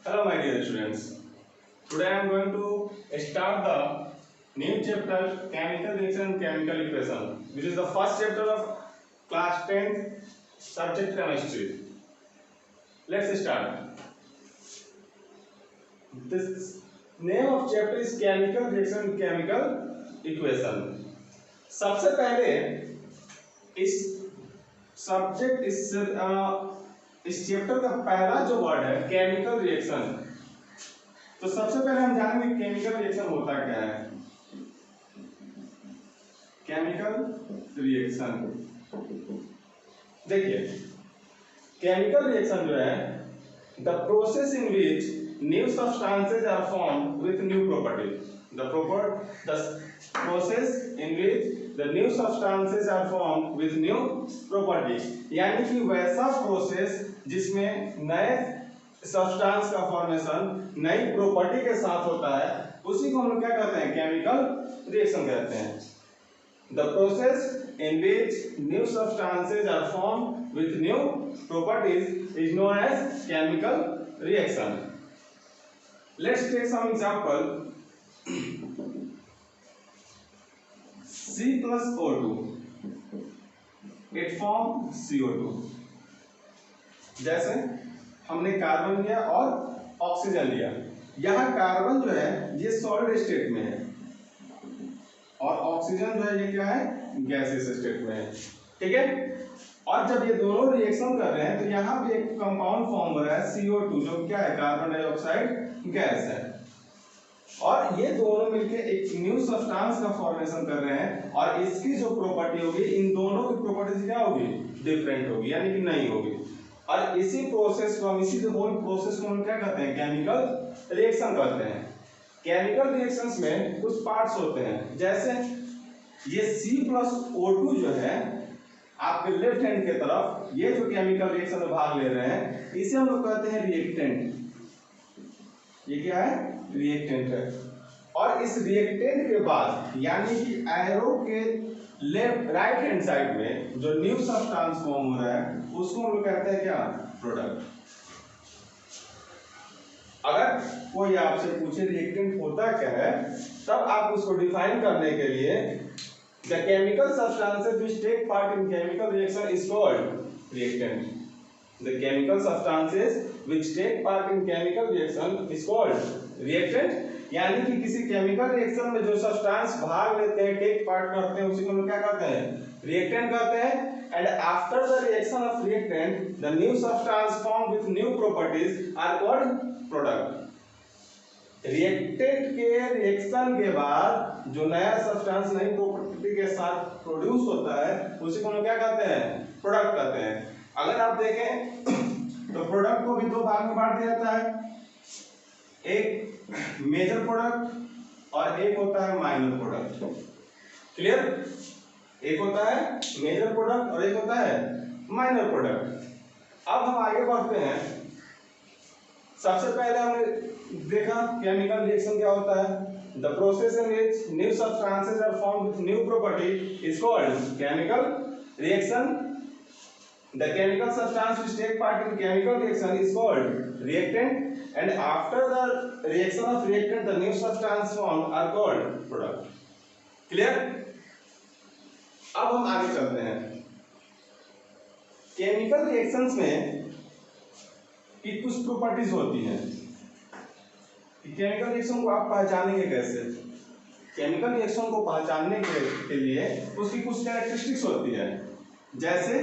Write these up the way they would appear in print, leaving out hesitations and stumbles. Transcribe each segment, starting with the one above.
Hello my dear students. Today I am going to start the new chapter chemical reaction and chemical equation, which is the first chapter of class 10th subject chemistry. Let's start. This name of chapter is chemical reaction and chemical equation. सबसे पहले इस chapter का पहला जो word है chemical reaction, तो सबसे पहले हम जानेंगे केमिकल रिएक्शन होता क्या है। केमिकल रिएक्शन देखिए, केमिकल रिएक्शन जो है the process in which new substances are formed with new properties. The process in which the new substances are formed with new properties, यानी कि वैसा प्रोसेस जिसमें नए सब्सटेंस का फॉर्मेशन नई प्रॉपर्टी के साथ होता है, उसी को हम क्या कहते हैं, केमिकल रिएक्शन कहते हैं। The process in which new substances are formed with new properties is known as chemical reaction. Let's take some example. C plus O2 it form CO2। जैसे हमने कार्बन लिया और ऑक्सीजन लिया, यहाँ कार्बन जो है ये सॉलिड स्टेट में है और ऑक्सीजन जो है ये क्या है, गैसियस स्टेट में है, ठीक है। और जब ये दोनों रिएक्शन कर रहे हैं तो यहाँ पे एक कंपाउंड फॉर्म हो रहा है CO2, जो क्या है, कार्बन डाइऑक्साइड गैस है, और ये दोनों मिलके एक न्यू सब्सटेंस का फॉर्मेशन कर रहे हैं, और इसकी जो प्रॉपर्टी होगी, इन दोनों की प्रॉपर्टीज क्या होगी, डिफरेंट होगी, यानी कि नहीं होगी। और इसी प्रोसेस को हम, इसी होल प्रोसेस को हम क्या कहते हैं, केमिकल रिएक्शन कहते हैं। केमिकल रिएक्शंस में कुछ पार्ट्स होते हैं, जैसे ये C+O2 जो है आपके लेफ्ट हैंड के तरफ, ये जो केमिकल रिएक्शन में भाग ले रहे हैं, इसे हम लोग कहते हैं रिएक्टेंट। ये क्या है, रिएक्टेंट है। और इस रिएक्टेंट के बाद, यानी कि एरो के लेफ्ट राइट हैंड साइड में जो न्यू सब्सटेंस फॉर्म हो रहा है, उसको हम लोग कहते हैं क्या, प्रोडक्ट। अगर कोई आपसे पूछे रिएक्टेंट होता क्या है, तब आप उसको डिफाइन करने के लिए the chemical substances which take part in chemical reaction is called reactant. The chemical substances which take part in chemical reaction is called reactant, यानी कि किसी केमिकल रिएक्शन में जो सब्सटेंस भाग लेते हैं, टेक पार्ट करते हैं, उसी को हम क्या कहते हैं, रिएक्टेंट कहते हैं। And after the reaction of reactant the new substance form with new properties are called product. Reactant के रिएक्शन के बाद जो नया सब्सटेंस नई प्रॉपर्टी के साथ प्रोड्यूस होता है, उसी को हम क्या कहते हैं, प्रोडक्ट कहते हैं। अगर आप देखें तो प्रोडक्ट को भी दो भाग में बांट दिया जाता है, एक मेजर प्रोडक्ट और एक होता है माइनर प्रोडक्ट। क्लियर? एक होता है मेजर प्रोडक्ट और एक होता है माइनर प्रोडक्ट। अब हम आगे बढ़ते हैं। सबसे पहले हमने देखा केमिकल रिएक्शन क्या होता है। The process in which new substances are formed with new property is called chemical reaction. The chemical substance which take part in chemical reaction is called reactant, and after the reaction of reactant, the new substance formed are called product. Clear? अब हम आगे चलते हैं। Chemical reactions में की कुछ properties होती हैं। केमिकल रिएक्शन को आप पहचानेंगे कैसे? केमिकल रिएक्शन को पहचानने के लिए उसकी कुछ कैरेक्टरिस्टिक्स होती है, जैसे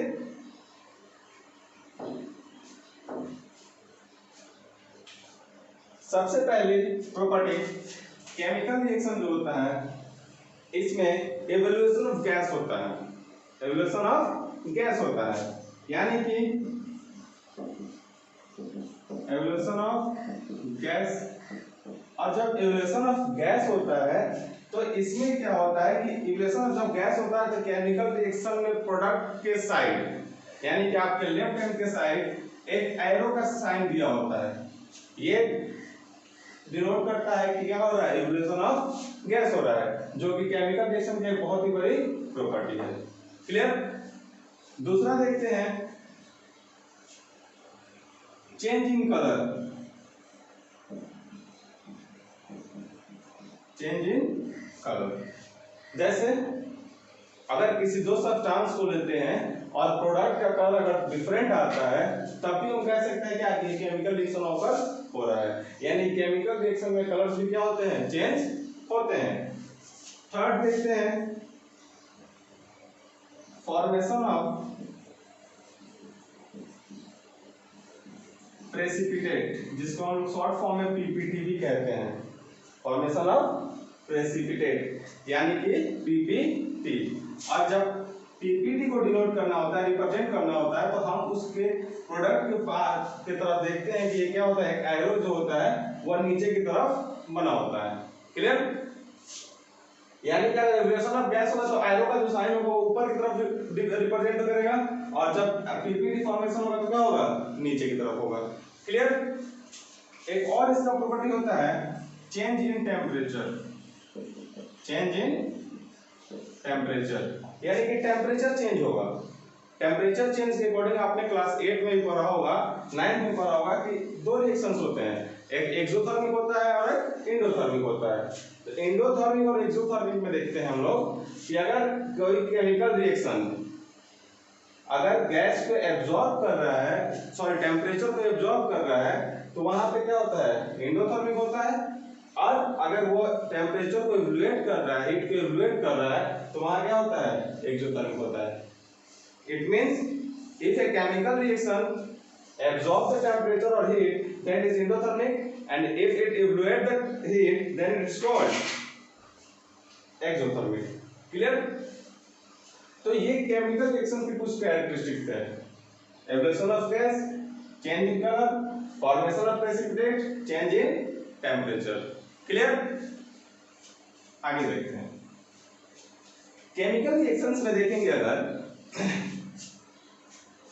सबसे पहली प्रॉपर्टी, केमिकल रिएक्शन जो होता है इसमें एवोल्यूशन ऑफ गैस होता है। एवोल्यूशन ऑफ गैस होता है, यानी कि एवोल्यूशन ऑफ गैस। और जब एवोल्यूशन ऑफ गैस होता है तो इसमें क्या होता है कि एवोल्यूशन ऑफ जब गैस होता है तो केमिकल रिएक्शन में प्रोडक्ट के साइड, यानी कि आपके लेफ्ट हैंड के साइड एक एरो का साइन दिया होता है। ये डिनोट करता है कि क्या हो रहा है, एवोल्यूशन ऑफ गैस हो रहा है, जो कि केमिकल रिएक्शन की एक बहुत ही बड़ी प्रॉपर्टी है। क्लियर? दूसरा देखते हैं change in colour. Change in colour. जैसे अगर किसी दो सब्सटेंस को लेते हैं और प्रोडक्ट का कलर अगर डिफरेंट आता है तब भी हम कह सकते हैं कि ये केमिकल रिएक्शन ऑकर हो रहा है, यानी केमिकल रिएक्शन में कलर्स भी क्या होते हैं, चेंज होते हैं। थर्ड देखते हैं फॉर्मेशन ऑफ प्रेसिपिटेट, जिसको हम शॉर्ट फॉर्म में पीपीटी भी कहते हैं। फॉर्मेशन ऑफ प्रेसिपिटेट यानी कि पीपीटी। और जब पीपीटी को डिनोट करना होता है, रिप्रेजेंट करना होता है, तो हम उसके प्रोडक्ट के पास की तरफ देखते हैं कि ये क्या होता है, एरो जो होता है वह नीचे की तरफ बना होता है। क्लियर? यानी क्या रिलेशन ऑफ गैस होगा तो एरो का जो साइन होगा वो ऊपर की तरफ रिप्रेजेंट करेगा, और जब पीपीटी फॉर्मेशन होगा तो क्या होगा, नीचे की तरफ होगा। क्लियर? एक और इसका प्रॉपर्टी होता है change in temperature. Change in temperature यानी कि टेम्परेचर चेंज होगा। टेम्परेचर चेंज के अकॉर्डिंग आपने क्लास 8 में भी पढ़ा होगा, 9 में पढ़ा होगा कि दो रिएक्शंस होते हैं, एक एक्सोथर्मिक होता है और एक एंडोथर्मिक होता है। तो एंडोथर्मिक और एक्सोथर्मिक में देखते हैं हम लोग कि अगर कोई केमिकल रिएक्शन अगर गैस को एब्जॉर्ब कर रहा है, सॉरी टेम्परेचर को एब्जॉर्ब कर रहा है, तो वहां पे क्या होता है, एंडोथर्मिक होता है। और अगर वो टेम्परेचर को इवैल्यूएट कर रहा है, हीट को इवैल्यूएट कर रहा है, तो वहां क्या होता है, एक्सोथर्मिक होता है। It means if a chemical reaction absorb the temperature or heat, then it is endothermic, and if it evaluate the heat, then it is called exothermic. Clear? तो ये केमिकल रिएक्शन की कुछ कैरेक्टरिस्टिक्स है, evaluation of gas, change in color, formation of precipitate, change in temperature. Clear? आगे देखते हैं chemical reactions में देखेंगे अगर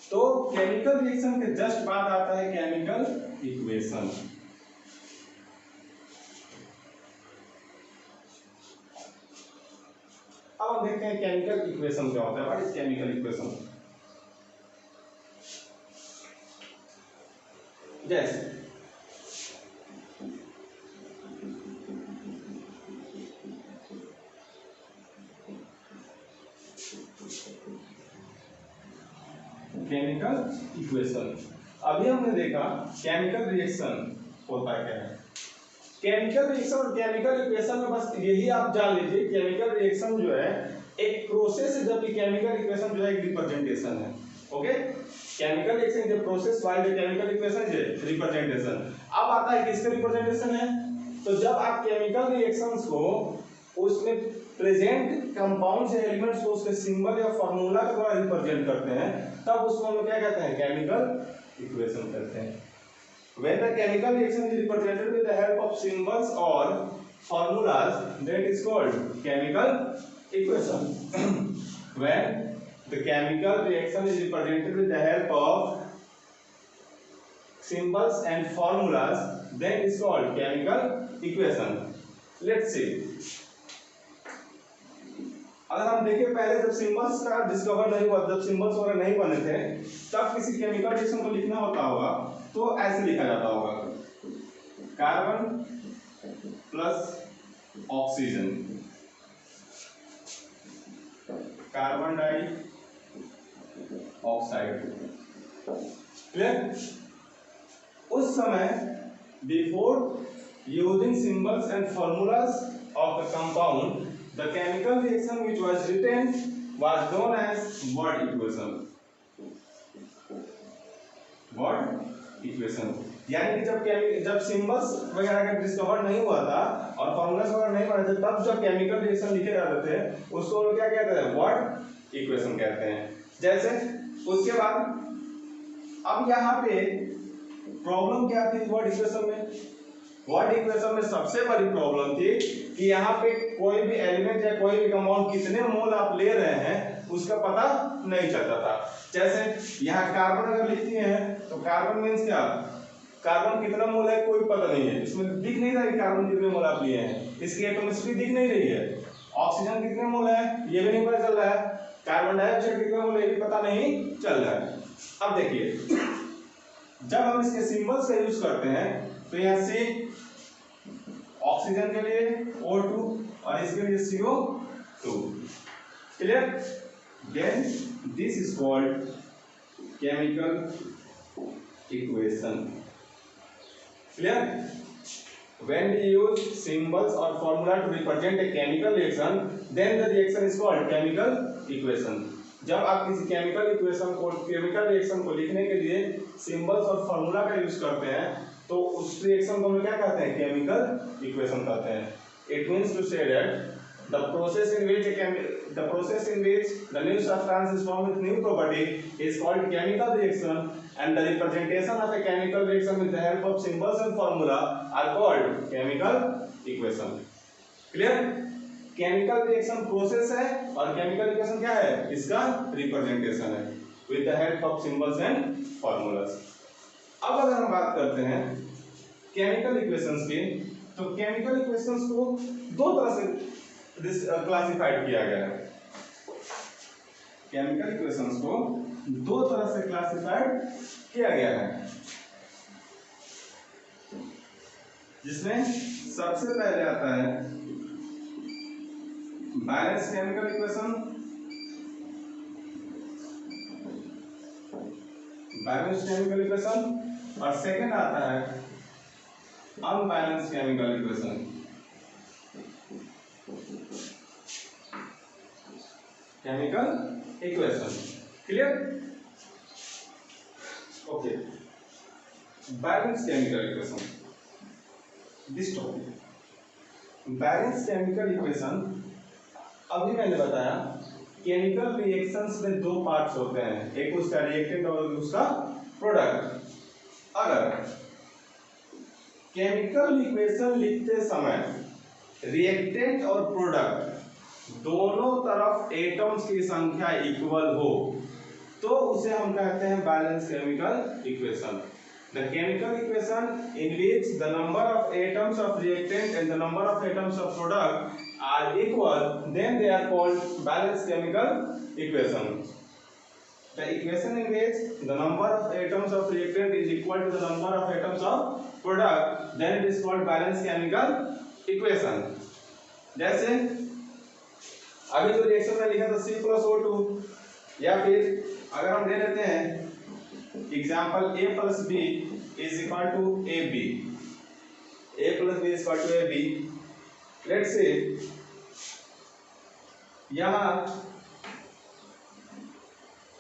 तो केमिकल रिएक्शन के जस्ट बाद आता है केमिकल इक्वेशन। अब हम देखते हैं केमिकल इक्वेशन क्या होता है। What is chemical equation? जैसे केमिकल इक्वेशन, अभी हमने देखा केमिकल रिएक्शन होता क्या है। केमिकल रिएक्शन और केमिकल इक्वेशन में बस यही आप जान लीजिए, केमिकल रिएक्शन जो है एक प्रोसेस है, जबकि केमिकल इक्वेशन जो है एक रिप्रेजेंटेशन है। Okay, chemical reaction is a process while the chemical equation is a representation. अब आता है किसका रिप्रेजेंटेशन है, तो जब आप केमिकल रिएक्शंस को उसमें प्रेजेंट कंपाउंड्स या एलिमेंट्स को उसके सिंबल या फार्मूला के द्वारा रिप्रेजेंट करते हैं, तब उसको हम क्या कहते हैं, केमिकल इक्वेशन कहते हैं। When the chemical reaction is represented with the help of symbols or formulas, that is called chemical equation. When the chemical reaction is represented with the help of symbols and formulas, then is called chemical equation. Let's see. अगर हम देखें पहले जब symbols का discover नहीं हुआ, जब symbols वगैरह नहीं बने थे, तब किसी केमिकल रिएक्शन को लिखना होता होगा तो ऐसे लिखा जाता होगा, carbon plus oxygen, carbon dioxide. Clear? उस समय before using symbols and formulas of the compound, the chemical reaction which was written was known as word equation. Word equation यानी कि जब सिंबल्स वगैरह का डिस्कवर नहीं हुआ था और फॉर्मूलास वगैरह नहीं बने थे, तब जब केमिकल रिएक्शन लिखे जाते थे उसको लोग क्या कहते हैं, वर्ड इक्वेशन कहते हैं। जैसे उसके बाद अब यहाँ पे प्रॉब्लम क्या थी वर्ड इक्वेशन में? वर्ड इक्वेशन में सबसे बड़ी प्रॉब्लम थी कि यहाँ पे कोई भी एलिमेंट या कोई भी कंपाउंड कितने मोल आप ले रहे हैं उसका पता नहीं चलता था। जैसे यहाँ कार्बन अगर लिखती हैं तो कार्बन मीन्स क्या, कार्बन कितना मोल है कोई पता नहीं है, इसमें दिख नहीं रहा है कार्बन कितने मोल आप लिए हैं, इसकी एटमॉस्फेयर दिख नहीं रही है। ऑक्सीजन कितने मोल है ये भी नहीं पता चल रहा है, कार्बन डाइऑक्साइड कितने मोल है ये भी पता नहीं चल रहा है। अब देखिए जब हम इसके सिंबल्स का यूज करते हैं तो यहाँ सी ऑक्सीजन के लिए O2 और इसके लिए CO2। Clear? Then this is called chemical equation. Clear? When we use symbols or formula to represent a chemical reaction, then the reaction is called chemical equation. जब आप किसी केमिकल इक्वेशन को, chemical reaction को लिखने के लिए symbols और formula का यूज करते हैं तो उस रिएक्शन को हम क्या कहते हैं? केमिकल इक्वेशन कहते हैं। It means to say that the process in which the new substance is formed with new property is called chemical reaction, and the representation of a chemical reaction with the help of symbols and formula are called chemical equation. Clear? Chemical reaction process है और chemical equation क्या है? इसका representation है with the help of symbols and formulas. अब अगर हम बात करते हैं केमिकल इक्वेशंस की, तो केमिकल इक्वेशंस को दो तरह से क्लासिफाइड किया गया है। केमिकल इक्वेशंस को दो तरह से क्लासिफाइड किया गया है, जिसमें सबसे पहले आता है बैलेंस केमिकल इक्वेशन, और सेकंड आता है unbalance chemical equation. Chemical equation clear? Okay, balance chemical equation, this topic balance chemical equation. अभी मैंने बताया केमिकल रिएक्शंस में दो पार्ट्स होते हैं, एक उसका रिएक्टेंट और उसका प्रोडक्ट। अगर केमिकल इक्वेशन लिखते समय रिएक्टेंट और प्रोडक्ट दोनों तरफ एटम्स की संख्या इक्वल हो तो उसे हम कहते हैं balance chemical equation. The chemical equation in which the number of atoms of reactant and the number of atoms of product are equal, then they are called balanced chemical equation. The equation in which the number of atoms of reactant is equal to the number of atoms of product, then it is called balanced chemical equation. जैसे अभी जो reaction में लिखा था C+O2, या फिर अगर हम ले लेते हैं example A+B is equal to AB, A+B is equal to AB. Let's say यहाँ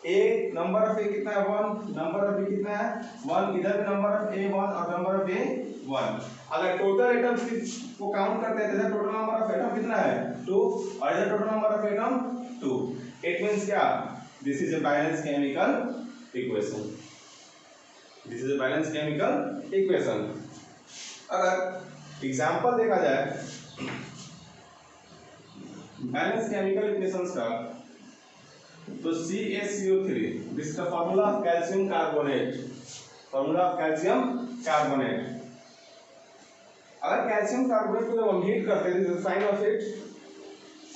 A नंबर ऑफ A कितना है? 1, नंबर ऑफ B कितना है? 1, इधर भी नंबर ऑफ A 1 और नंबर ऑफ A 1। अगर टोटल एटम्स को काउंट करते हैं तो टोटल नंबर ऑफ एटम कितना है? 2, और इधर total number of atom 2। It means क्या? This is a balance chemical equation. This is a balance chemical equation. अगर एग्जांपल देखा जाए बैलेंस केमिकल इक्वेशंस का, तो CaCO3, this is the formula of calcium carbonate, formula of calcium carbonate. अगर calcium carbonate को जब हम हीट करते हैं, this is sign of it,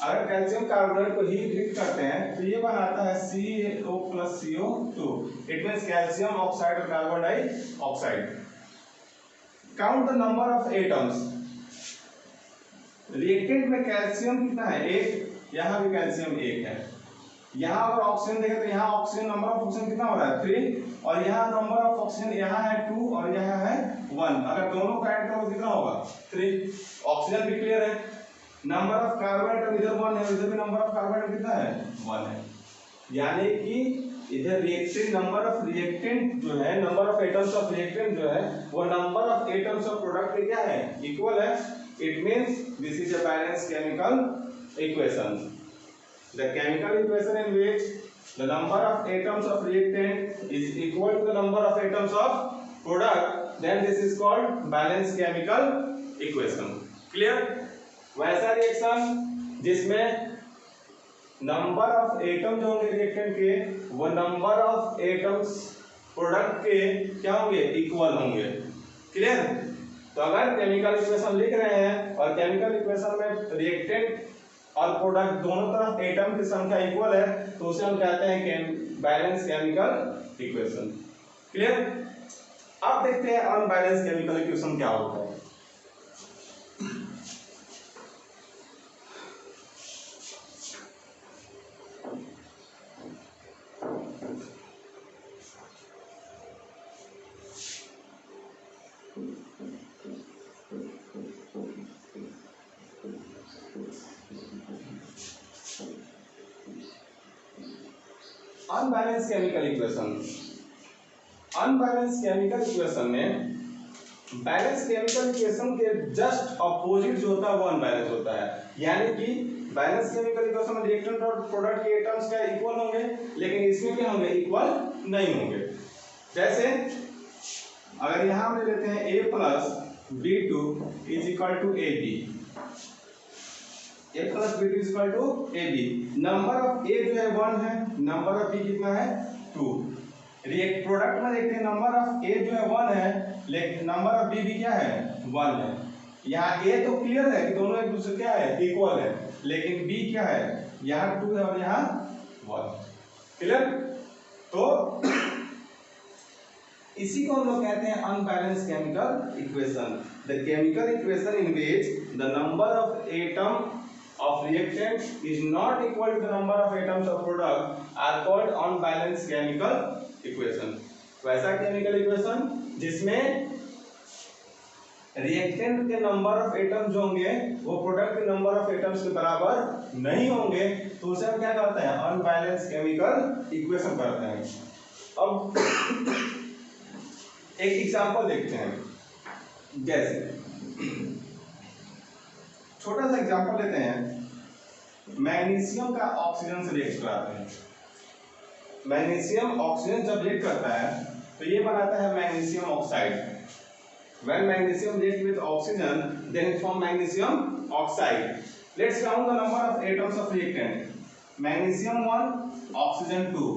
अगर कैल्शियम कार्बोनेट को हीट करते हैं तो ये बनाता है CaO + CO2। It means calcium oxide और carbon dioxide. Count the number of atoms. Reactant में कैल्शियम कितना है? 1, यहाँ भी कैल्शियम 1 है। यहाँ अगर ऑक्सीजन देखें तो यहाँ ऑक्सीजन, नंबर ऑफ ऑक्सीजन कितना हो रहा है? 3, और यहाँ नंबर ऑफ ऑक्सीजन यहाँ है 2 और यहाँ है 1। अगर दोनों का ऐड करो कितना होगा? 3। ऑक्सीजन भी क्लियर है। नंबर ऑफ कार्बन एटम इधर 1 है, इधर भी नंबर ऑफ कार्बन एटम कितना है? 1 है। यानी कि इधर रिएक्टेंट, नंबर ऑफ रिएक्टेंट जो है, number of atoms of reactant जो है वो number of atoms of product के क्या है? इक्वल है। It means this is a balanced chemical equation. The chemical equation in which the number of atoms of reactant is equal to the number of atoms of product, then this is called balanced chemical equation. Clear? वैसा reaction जिसमें number of atom जो होंगे reactant के, वो number of atoms product के क्या होंगे? Equal होंगे। क्लियर? तो अगर केमिकल इक्वेशन लिख रहे हैं और केमिकल इक्वेशन में रिएक्टेंट और प्रोडक्ट दोनों तरफ एटम की संख्या इक्वल है तो उसे हम कहते हैं बैलेंस केमिकल इक्वेशन। क्लियर? अब देखते हैं अनबैलेंस केमिकल इक्वेशन क्या होता है। Unbalance chemical equation. Unbalance chemical equation में बैलेंस केमिकल इक्वेशन के जस्ट अपोजिट जो होता है वो अनबैलेंस होता है। यानी कि बैलेंस केमिकल इक्वेशन में रिएक्टेंट और प्रोडक्ट के एटम्स क्या इक्वल होंगे, लेकिन इसमें क्या होंगे, इक्वल नहीं होंगे। जैसे अगर यहां हम ले लेते हैं a plus b2 is equal to ab, a plus b2 is equal to ab। Number of a जो है 1 है, नंबर ऑफ b कितना है 2। रिएक्ट प्रोडक्ट में देखते हैं नंबर ऑफ a जो है 1 है, लेकिन नंबर ऑफ b भी क्या है 1 है। यहाँ a तो क्लियर है कि दोनों एक दूसरे क्या है इक्वल है, लेकिन b क्या है, यहाँ 2 है और यहाँ 1। क्लियर। तो इसी को हम लोग कहते हैं unbalance chemical equation. The chemical equation in which the number of atom of reactant is not equal to the number of atoms of product are called unbalanced chemical equation। वैसा केमिकल इक्वेशन जिसमें reactant के number of atoms जो होंगे वो product के number of atoms के बराबर नहीं होंगे, तो उसे हम क्या कहते हैं, अनबैलेंस केमिकल इक्वेशन कहते हैं। अब एक एग्जांपल देखते हैं। जैसे छोटा सा एग्जांपल लेते हैं, मैग्नीशियम का ऑक्सीजन से रिएक्ट कराते हैं। मैग्नीशियम ऑक्सीजन जब रिएक्ट करता है तो ये बनाता है magnesium oxide. When magnesium react with oxygen then it form magnesium oxide. Let's count the number of atoms of reactant. Magnesium 1 oxygen 2।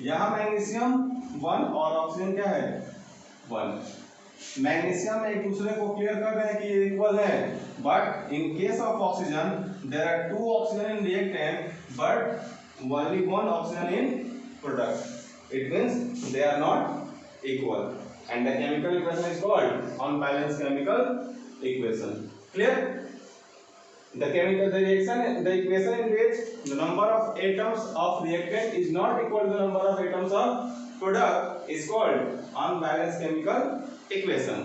यहां मैग्नीशियम 1 और ऑक्सीजन क्या है 1। मैग्नीशियम में एक दूसरे को क्लियर कर रहे हैं कि ये इक्वल है, but in case of oxygen there are 2 oxygen in reactant but only 1 oxygen in product. It means they are not equal and the chemical equation is called unbalanced chemical equation. Clear. The equation in which the number of atoms of reactant is not equal to the number of atoms of product is called unbalanced chemical equation।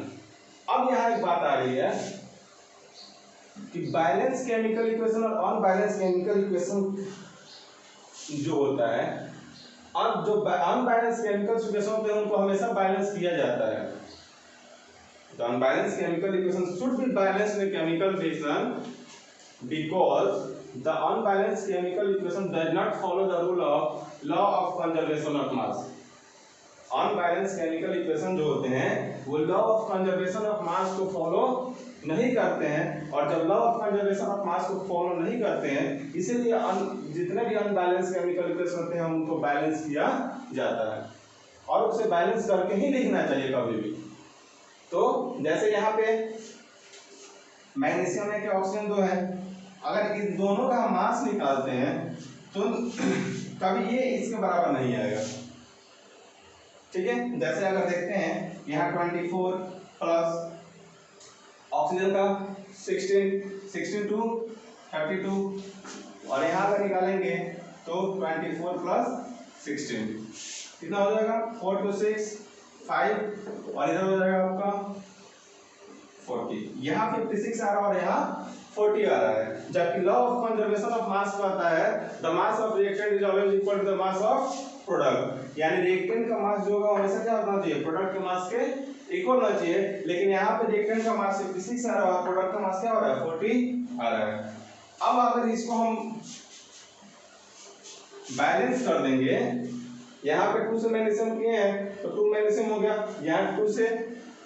अब यहाँ एक बात आ रही है कि balance chemical equation और unbalance chemical equation जो होता है, अब जो अनबैलेंस केमिकल इक्वेशन होते हैं उनको हमेशा बैलेंस किया जाता है। The unbalanced chemical equation should be balanced in chemical reaction because the unbalanced chemical equation does not follow the rule of law of conservation of mass। Unbalance chemical equation जो होते हैं वो लॉ ऑफ कंजर्वेशन ऑफ मास को follow नहीं करते हैं, और जब लॉ ऑफ कंजर्वेशन ऑफ मास को फॉलो नहीं करते हैं इसीलिए जितने भी अनबैलेंस केमिकल इक्वेशन होते हैं उनको बैलेंस किया जाता है, और उसे बैलेंस करके ही लिखना चाहिए कभी भी। तो जैसे यहाँ पे मैग्नीशियम है कि ऑक्सीजन 2 है, अगर इस दोनों का हम मास निकालते हैं तो कभी ये इसके बराबर नहीं आएगा। ठीक है। जैसे अगर देखते हैं यहाँ 24 प्लस ऑक्सीजन का 16 टू 32, और यहाँ अगर निकालेंगे तो 24 प्लस 16 कितना हो जाएगा 4 to 6 5, और इधर हो जाएगा आपका 40। यहाँ 56 आ रहा है और यहाँ 40 आ रहा है, जबकि law of conservation of mass कहता है the mass of reactant is always equal to the mass of product. यानी रिएक्टेंट का मास जो होगा हमेशा क्या होना चाहिए, प्रोडक्ट के मास के इक्वल होना चाहिए। लेकिन यहाँ पे रिएक्टेंट का मास 56 आ रहा है, प्रोडक्ट का मास क्या हो रहा है 40 आ रहा है। अब अगर इसको हम बैलेंस कर देंगे, यहाँ पे 2 से मैग्नीशियम किए हैं तो 2 मैग्नीशियम हो गया, यहाँ 2 से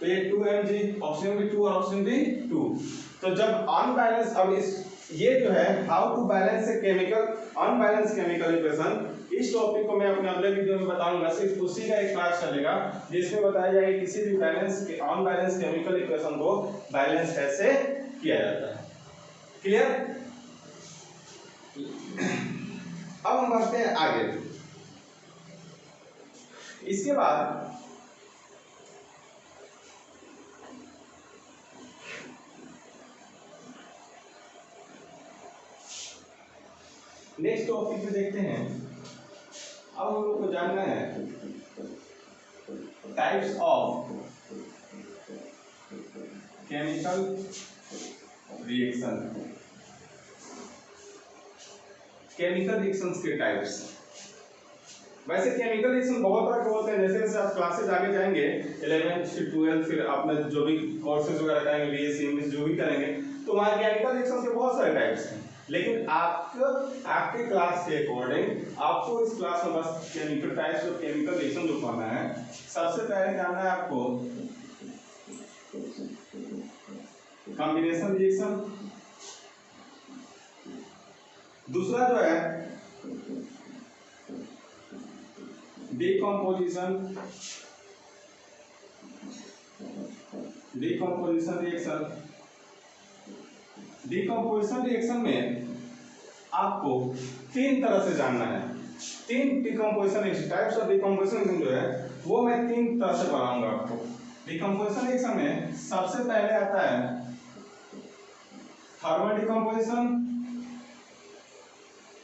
तो ये 2 Mg, ऑक्सीजन भी 2 और ऑक्सीजन भी 2। तो जब अनबैलेंस, अब इस ये जो है how to balance a chemical unbalance chemical equation, इस टॉपिक को मैं अपने अगले वीडियो में बताऊंगा। सिर्फ उसी का एक क्लास चलेगा जिसमें बताया जाएगा किसी भी बैलेंस के अनबैलेंस केमिकल इक्वेशन को बैलेंस कैसे किया जाता है। क्लियर। अब हम बढ़ते हैं आगे। इसके बाद नेक्स्ट टॉपिक में देखते हैं। अब हम लोग को जानना है types of chemical reaction. Chemical reactions के टाइप्स। वैसे केमिकल रिएक्शन बहुत तरह के होते हैं, जैसे जैसे आप क्लासेज आगे जाएंगे 11th फिर 12th फिर आपने जो भी कोर्सेज वगैरह करेंगे बीएससी इंग्लिश जो भी करेंगे तो वहाँ केमिकल रिएक्शन के बहुत सारे टाइप्स हैं, लेकिन आपके क्लास के अकॉर्डिंग आपको इस क्लास में बस केमिकल टाइप्स और केमिकल रिएक्शन जो पढ़ना है। सबसे पहले जानना है आपको कॉम्बिनेशन रिएक्शन, दूसरा जो है डिकम्पोजिशन रिएक्शन। डिकम्पोजिशन रिएक्शन में आपको तीन तरह से जानना है, तीन decomposition types of decomposition reaction जो है वो मैं तीन तरह से पढ़ाऊंगा आपको। डिकम्पोजिशन रिएक्शन में सबसे पहले आता है थर्मल डिकम्पोजिशन,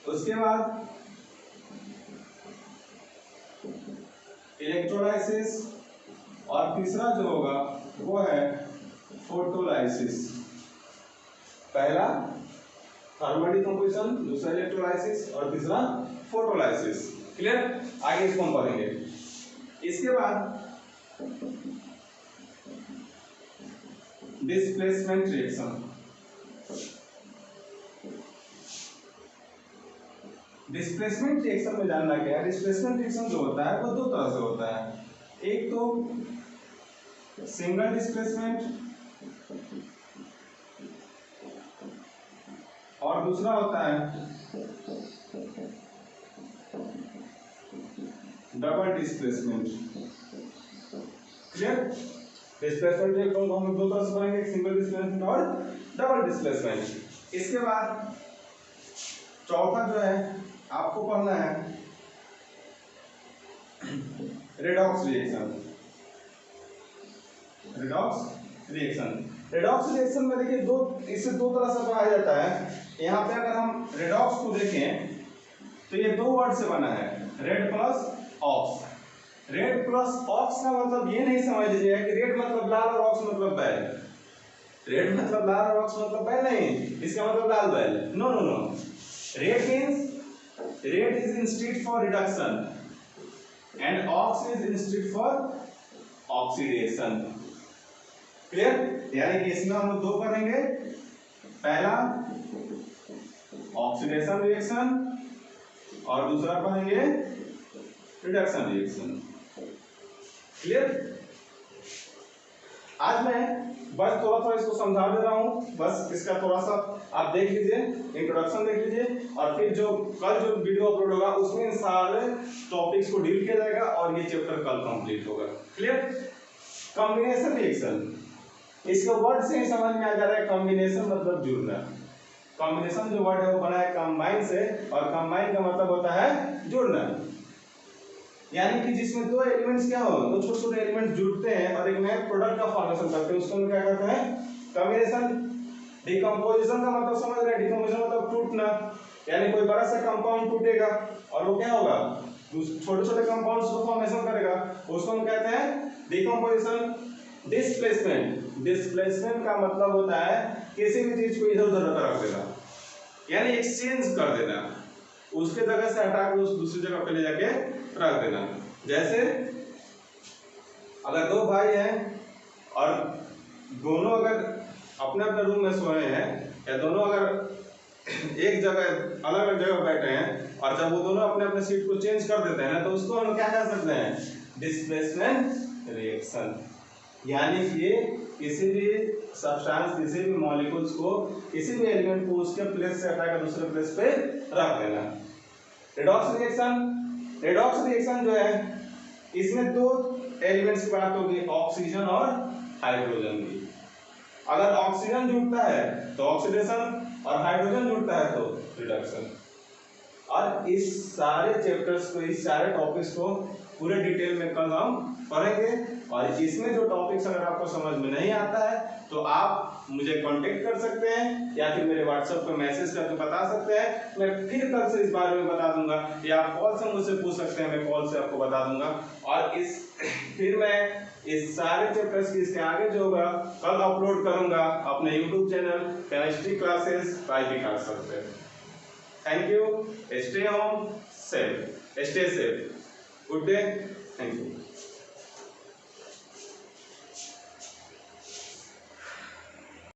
उसके बाद इलेक्ट्रोलाइसिस और तीसरा जो होगा वो है फोटोलाइसिस। पहला थर्मल डिकम्पोजिशन, दूसरा इलेक्ट्रोलाइसिस और तीसरा फोटोलाइसिस। क्लियर? आगे इसको हम पढ़ेंगे। इसके बाद डिस्प्लेसमेंट रिएक्शन। डिस्प्लेसमेंट रिएक्शन में जानना क्या है, डिस्प्लेसमेंट रिएक्शन जो होता है वो दो तरह से होता है, एक तो सिंगल डिस्प्लेसमेंट और दूसरा होता है double displacement. Clear? Displacement reaction को हम दो तरह से पढ़ेंगे, एक सिंगल डिस्प्लेसमेंट और डबल डिस्प्लेसमेंट। इसके बाद चौथा जो है आपको पढ़ना है रेडॉक्स रिएक्शन। रेडॉक्स रिएक्शन में देखिए इसे दो तरह से पढ़ाया जाता है। यहाँ पे अगर हम रेडॉक्स को देखें तो ये दो वर्ड से बना है, red plus ox. Red plus ox का मतलब ये नहीं समझ लीजिएगा कि रेड मतलब लाल और ऑक्स मतलब बैल। रेड मतलब लाल और ऑक्स मतलब बैल नहीं, इसका मतलब लाल बैल। No no no, red means red is instead for reduction and ox is instead for oxidation। Clear? यानी कि इसमें हम लोग दो करेंगे, पहला ऑक्सीडेशन रिएक्शन और दूसरा पढ़ेंगे रिडक्शन रिएक्शन। क्लियर? आज मैं बस थोड़ा इसको समझा दे रहा हूँ, बस इसका थोड़ा सा आप देख लीजिए, इंट्रोडक्शन देख लीजिए और फिर जो कल जो वीडियो अपलोड होगा उसमें इन सारे टॉपिक्स को डील किया जाएगा और ये चैप्टर कल कंप्लीट होगा। क्लियर? कॉम्बिनेशन रिएक्शन, इसका वर्ड से ही समझ में आ जा रहा है, कॉम्बिनेशन मतलब जुड़ना। कॉम्बिनेशन जो वर्ड है वो बना है कंबाइन से और कंबाइन का मतलब होता है जुड़ना, यानी कि जिसमें दो एलिमेंट्स क्या हो, दो छोटे छोटे एलिमेंट्स जुड़ते हैं और एक नए प्रोडक्ट का फॉर्मेशन करते हैं, उसको हम क्या कहते हैं, कॉम्बिनेशन। डिकम्पोजिशन का मतलब समझ रहे हैं, डिकम्पोजिशन मतलब टूटना, यानी कोई बड़ा सा कंपाउंड टूटेगा और वो क्या होगा, छोटे छोटे कंपाउंड्स को फॉर्मेशन करेगा, उसको हम कहते हैं डिकम्पोजिशन। डिस्प्लेसमेंट का मतलब होता है किसी भी चीज को इधर उधर रख देना, यानी एक्सचेंज कर देना, उसके जगह से हटा के उस दूसरी जगह पे ले जाके रख देना। जैसे अगर दो भाई हैं और दोनों अगर अपने अपने रूम में सोए हैं या दोनों अगर एक जगह अलग अलग जगह बैठे हैं और जब वो दोनों अपने अपने सीट को चेंज कर देते हैं तो उसको हम क्या कह सकते हैं, डिस्प्लेसमेंट रिएक्शन। यानी कि किसी भी सब्सटेंस, किसी भी मॉलिक्यूल्स को, किसी भी एलिमेंट को उसके प्लेस से हटाकर दूसरे प्लेस पे रख देना। रेडॉक्स रिएक्शन जो है इसमें दो एलिमेंट्स की बात होगी, ऑक्सीजन और हाइड्रोजन की। अगर ऑक्सीजन जुड़ता है तो ऑक्सीडेशन और हाइड्रोजन जुड़ता है तो रिडक्शन। और इस सारे चैप्टर्स को, इस सारे टॉपिक्स को पूरे डिटेल में कल हम पढ़ेंगे और इसमें जो टॉपिक्स अगर आपको समझ में नहीं आता है तो आप मुझे कांटेक्ट कर सकते हैं या फिर मेरे व्हाट्सएप पर मैसेज करके बता सकते हैं, मैं फिर कल से इस बारे में बता दूंगा, या आप कॉल से मुझसे पूछ सकते हैं, मैं कॉल से आपको बता दूंगा। और फिर मैं इस सारे चैप्टर्स की इसके आगे जो होगा कल अपलोड करूंगा अपने YouTube channel chemistry classes by Vikas sir पे। Thank you, stay home safe, stay safe. Good day, thank you.